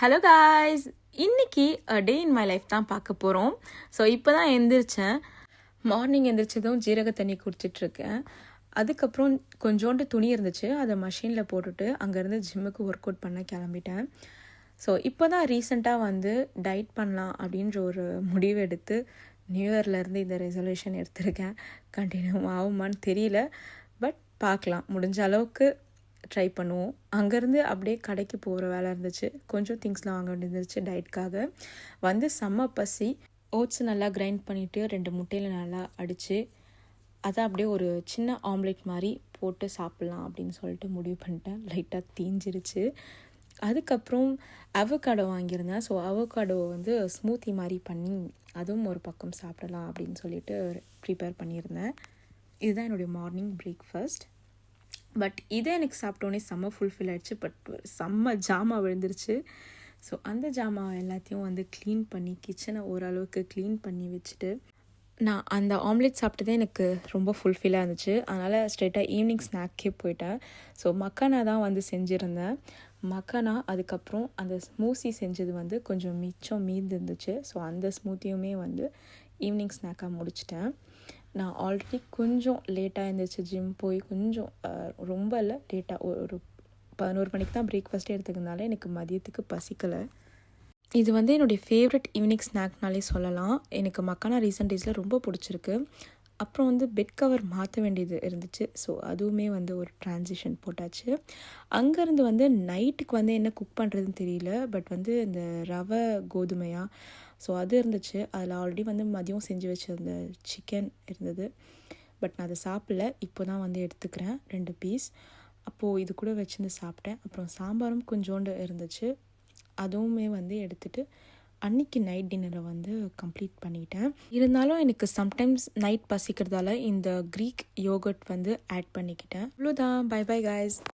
Hello guys, இன்னைக்கு டே in my life தான் பார்க்க போகிறோம். ஸோ இப்போ தான் எந்திரிச்சேன். மார்னிங் எந்திரிச்சதும் ஜீரக தண்ணி குடிச்சிட்ருக்கேன். அதுக்கப்புறம் கொஞ்சோண்டு துணி இருந்துச்சு, அதை மஷினில் போட்டுட்டு அங்கேருந்து ஜிம்முக்கு ஒர்க் அவுட் பண்ண கிளம்பிட்டேன். ஸோ இப்போ தான் ரீசெண்டாக வந்து டயட் பண்ணலாம் அப்படின்ற ஒரு முடிவு எடுத்து நியூ இயர்லேருந்து இந்த ரெசல்யூஷன் எடுத்திருக்கேன். கண்டினியூ ஆகுமான்னு தெரியல, பட் பார்க்கலாம், முடிஞ்ச அளவுக்கு ட்ரை பண்ணுவோம். அங்கேருந்து அப்படியே கடைக்கு போகிற வேலை இருந்துச்சு, கொஞ்சம் திங்ஸ்லாம் வாங்க வேண்டியிருந்துச்சு டயட்காக. வந்து செம்ம பசி. ஓட்ஸ் நல்லா கிரைண்ட் பண்ணிவிட்டு 2 முட்டையில் நல்லா அடித்து அதை அப்படியே ஒரு சின்ன ஆம்லேட் மாதிரி போட்டு சாப்பிட்லாம் அப்படின்னு சொல்லிட்டு முடிவு பண்ணிட்டேன். லைட்டாக தீஞ்சிருச்சு. அதுக்கப்புறம் அவகாடோ வாங்கியிருந்தேன். ஸோ அவகாடோவை வந்து ஸ்மூத்தி மாதிரி பண்ணி அதுவும் ஒரு பக்கம் சாப்பிடலாம் அப்படின்னு சொல்லிட்டு ப்ரிப்பேர் பண்ணியிருந்தேன். இதுதான் என்னுடைய மார்னிங் பிரேக்ஃபாஸ்ட். பட் இதே எனக்கு சாப்பிட்டோன்னே செம்ம ஃபுல்ஃபில் ஆகிடுச்சு. பட் செம்ம ஜாமா விழுந்துருச்சு. ஸோ அந்த ஜாமா எல்லாத்தையும் வந்து க்ளீன் பண்ணி கிச்சனை ஓரளவுக்கு க்ளீன் பண்ணி வச்சுட்டு நான் அந்த ஆம்லேட் சாப்பிட்டதே எனக்கு ரொம்ப ஃபுல்ஃபில்லாக இருந்துச்சு. அதனால் ஸ்ட்ரெயிட்டாக ஈவினிங் ஸ்நாக்கே போயிட்டேன். ஸோ மக்கானா தான் வந்து செஞ்சுருந்தேன். மக்கானா அதுக்கப்புறம் அந்த ஸ்மூத்தி செஞ்சது வந்து கொஞ்சம் மிச்சம் மீந்து இருந்துச்சு. ஸோ அந்த ஸ்மூத்தியுமே வந்து ஈவினிங் ஸ்நாக்காக முடிச்சிட்டேன். நான் ஆல்ரெடி கொஞ்சம் லேட்டாக இருந்துச்சு, ஜிம் போய் கொஞ்சம் ரொம்ப இல்லை, லேட்டாக ஒரு 11 மணிக்கு தான் பிரேக்ஃபாஸ்ட்டே எடுத்துக்கிறதுனால எனக்கு மதியத்துக்கு பசிக்கலை. இது வந்து என்னுடைய ஃபேவரட் ஈவினிங் ஸ்நாக்னாலே சொல்லலாம். எனக்கு மக்கானா ரீசெண்ட் டேஸில் ரொம்ப பிடிச்சிருக்கு. அப்புறம் வந்து பெட் கவர் மாற்ற வேண்டியது இருந்துச்சு. ஸோ அதுவுமே வந்து ஒரு ட்ரான்சிஷன் போட்டாச்சு. அங்கேருந்து வந்து நைட்டுக்கு வந்து என்ன குக் பண்ணுறதுன்னு தெரியல, பட் வந்து இந்த ரவை கோதுமையாக ஸோ அது இருந்துச்சு. அதில் ஆல்ரெடி வந்து மதியம் செஞ்சு வச்சுருந்த சிக்கன் இருந்தது, பட் நான் அதை சாப்பிடல. இப்போ தான் வந்து எடுத்துக்கிறேன் 2 பீஸ். அப்போது இது கூட வச்சுருந்து சாப்பிட்டேன். அப்புறம் சாம்பாரும் கொஞ்சோண்டு இருந்துச்சு, அதுவுமே வந்து எடுத்துகிட்டு அன்றைக்கி நைட் டின்னரை வந்து கம்ப்ளீட் பண்ணிட்டேன். இருந்தாலும் எனக்கு சம்டைம்ஸ் நைட் பசிக்கிறதால இந்த க்ரீக் யோகர்ட் வந்து ஆட் பண்ணிக்கிட்டேன். அவ்வளோதான். Bye bye guys.